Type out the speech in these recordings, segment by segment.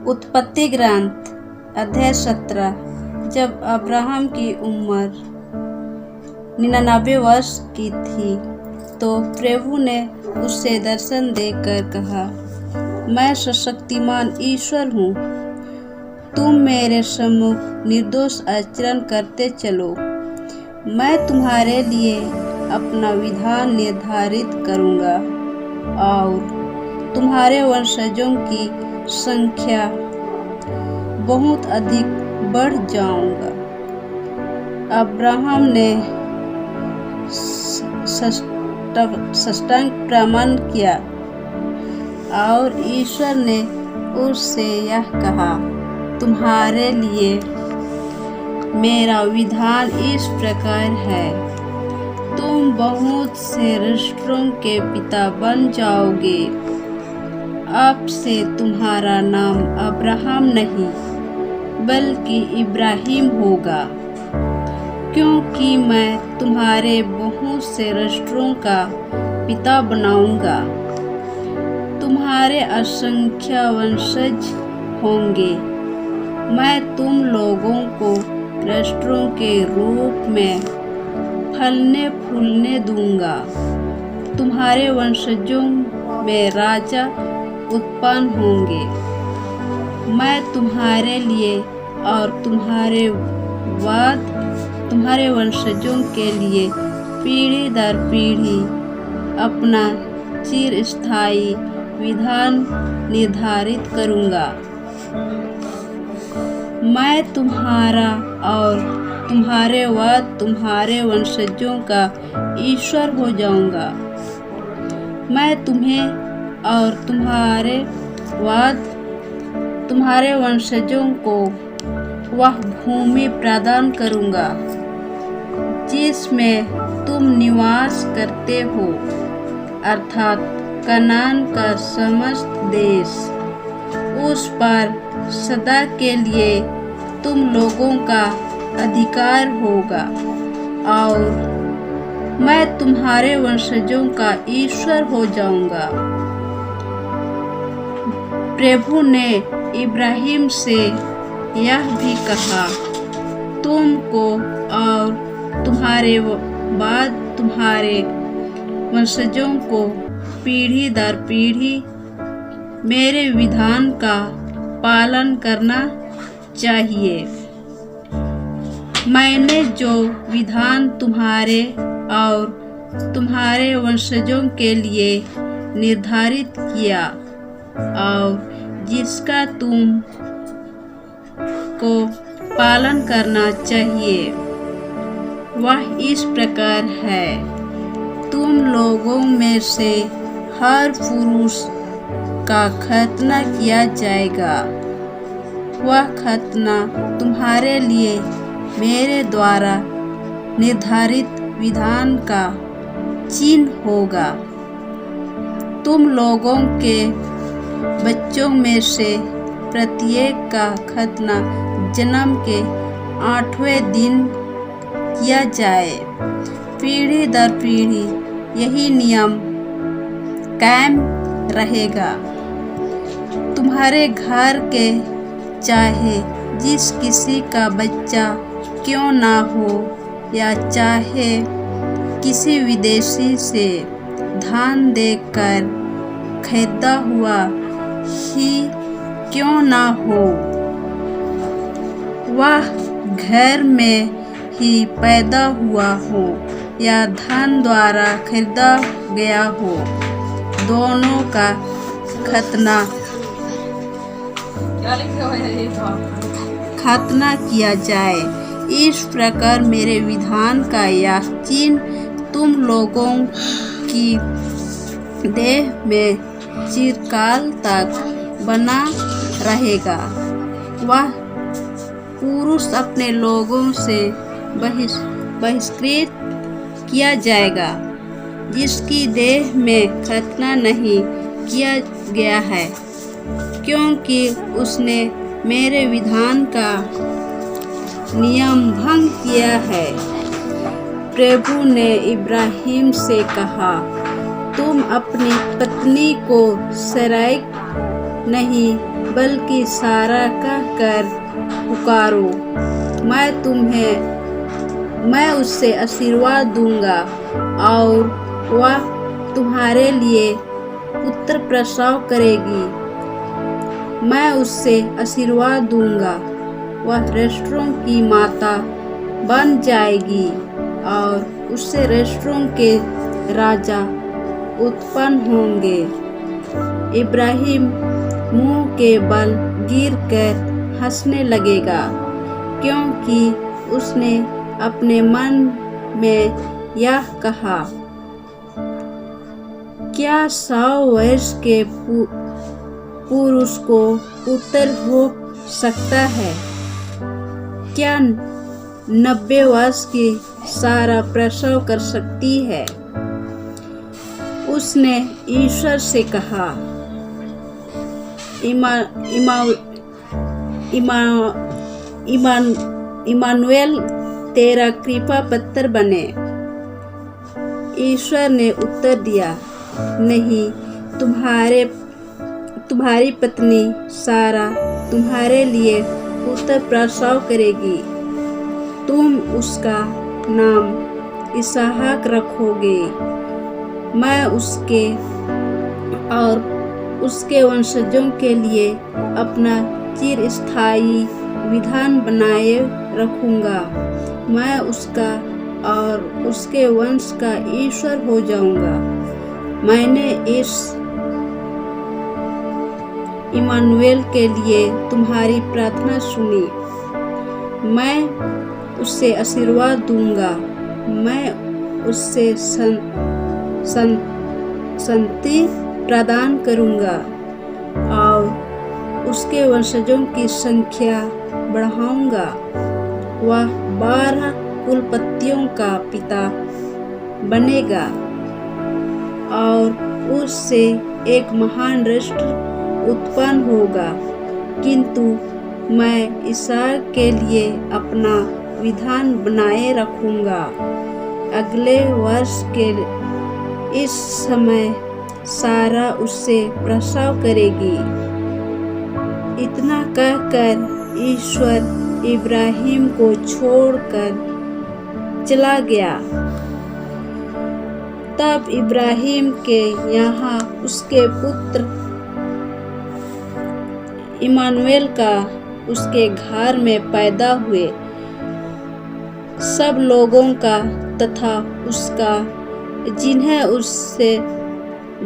उत्पत्ति ग्रंथ अध्याय 17। जब अब्राहम की उम्र 99 वर्ष की थी तो प्रभु ने उसे दर्शन देकर कहा, मैं सशक्तिमान ईश्वर हूँ, तुम मेरे सम्मुख निर्दोष आचरण करते चलो। मैं तुम्हारे लिए अपना विधान निर्धारित करूँगा और तुम्हारे वंशजों की संख्या बहुत अधिक बढ़ जाऊंगा। अब्राहम ने साष्टांग प्रणाम किया और ईश्वर ने उससे यह कहा, तुम्हारे लिए मेरा विधान इस प्रकार है, तुम बहुत से राष्ट्रों के पिता बन जाओगे। अब से तुम्हारा नाम अब्राहम नहीं बल्कि इब्राहिम होगा, क्योंकि मैं तुम्हारे बहुत से राष्ट्रों का पिता बनाऊंगा। तुम्हारे असंख्य वंशज होंगे। मैं तुम लोगों को राष्ट्रों के रूप में फलने फूलने दूंगा। तुम्हारे वंशजों में राजा उत्पन्न होंगे। मैं तुम्हारे लिए और तुम्हारे बाद तुम्हारे वंशजों के लिए पीढ़ी दर पीढ़ी अपना चिरस्थायी विधान निर्धारित करूंगा। मैं तुम्हारा और तुम्हारे बाद तुम्हारे वंशजों का ईश्वर हो जाऊंगा। मैं तुम्हें और तुम्हारे बाद तुम्हारे वंशजों को वह भूमि प्रदान करूंगा जिसमें तुम निवास करते हो, अर्थात कनान का समस्त देश। उस पर सदा के लिए तुम लोगों का अधिकार होगा और मैं तुम्हारे वंशजों का ईश्वर हो जाऊंगा। प्रभु ने इब्राहिम से यह भी कहा, तुमको और तुम्हारे बाद तुम्हारे वंशजों को पीढ़ी दर पीढ़ी मेरे विधान का पालन करना चाहिए। मैंने जो विधान तुम्हारे और तुम्हारे वंशजों के लिए निर्धारित किया और जिसका तुम को पालन करना चाहिए, वह इस प्रकार है। तुम लोगों में से हर पुरुष का खतना किया जाएगा। वह खतना तुम्हारे लिए मेरे द्वारा निर्धारित विधान का चिन्ह होगा। तुम लोगों के बच्चों में से प्रत्येक का खतना जन्म के 8वें दिन किया जाए। पीढ़ी दर पीढ़ी यही नियम कायम रहेगा। तुम्हारे घर के चाहे जिस किसी का बच्चा क्यों ना हो या चाहे किसी विदेशी से धान देकर खरीदा हुआ ही क्यों ना हो, वह घर में ही पैदा हुआ हो या धन द्वारा खरीदा गया हो, दोनों का खतना किया जाए। इस प्रकार मेरे विधान का यह चिन्ह तुम लोगों की देह में चिरकाल तक बना रहेगा। वह पुरुष अपने लोगों से बहिष्कृत किया जाएगा जिसकी देह में खतना नहीं किया गया है, क्योंकि उसने मेरे विधान का नियम भंग किया है। प्रभु ने इब्राहिम से कहा, तुम अपनी पत्नी को सराय नहीं बल्कि सारा कहकर पुकारो। मैं उससे आशीर्वाद दूंगा और वह तुम्हारे लिए पुत्र प्रसव करेगी। मैं उससे आशीर्वाद दूंगा, वह रेस्टरों की माता बन जाएगी और उससे रेस्टरों के राजा उत्पन्न होंगे। इब्राहिम मुंह के बल गिरकर हंसने लगेगा, क्योंकि उसने अपने मन में यह कहा, क्या 100 वर्ष के पुरुष को पुत्र हो सकता है? क्या 90 वर्ष की सारा प्रसव कर सकती है? उसने ईश्वर से कहा, इमानुएल तेरा कृपा पत्र बने। ईश्वर ने उत्तर दिया, नहीं, तुम्हारी पत्नी सारा तुम्हारे लिए पुत्र प्रसव करेगी। तुम उसका नाम इसहाक रखोगे। मैं उसके और उसके वंशजों के लिए अपना चिरस्थायी विधान बनाए रखूंगा। मैं उसका और उसके वंश का ईश्वर हो जाऊंगा। मैंने इस इमानुएल के लिए तुम्हारी प्रार्थना सुनी। मैं उससे आशीर्वाद दूंगा। मैं उससे संतति प्रदान करूंगा और उसके वंशजों की संख्या बढ़ाऊंगा। वह 12 कुलपतियों का पिता बनेगा और उससे एक महान राष्ट्र उत्पन्न होगा। किंतु मैं इसहाक के लिए अपना विधान बनाए रखूंगा। अगले वर्ष के इस समय सारा उससे प्रसव करेगी। इतना कहकर ईश्वर इब्राहिम को छोड़कर चला गया। तब इब्राहिम के यहाँ उसके पुत्र इमानुएल का उसके घर में पैदा हुए। सब लोगों का तथा उसका, जिन्हें उससे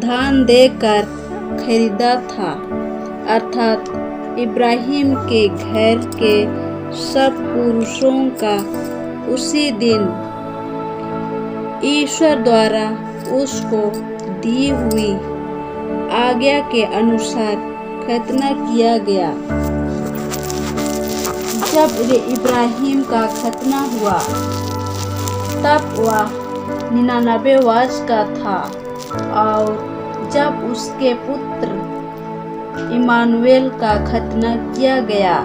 धन देकर खरीदा था, अर्थात इब्राहिम के घर के सब पुरुषों का उसी दिन ईश्वर द्वारा उसको दी हुई आज्ञा के अनुसार खतना किया गया। जब इब्राहिम का खतना हुआ तब वह 99 वर्ष का था, और जब उसके पुत्र इमानुएल का खतना किया गया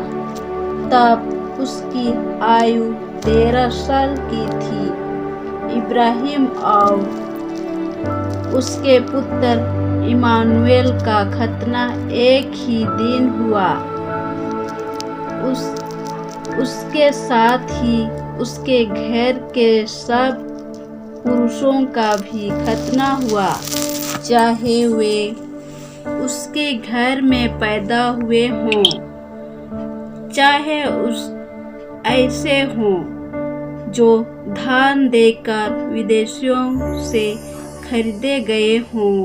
तब उसकी आयु 13 साल की थी। इब्राहिम और उसके पुत्र इमानुएल का खतना एक ही दिन हुआ। उसके साथ ही उसके घर के सब पुरुषों का भी खतना हुआ, चाहे वे उसके घर में पैदा हुए हों, चाहे ऐसे हों जो धन देकर विदेशियों से खरीदे गए हों।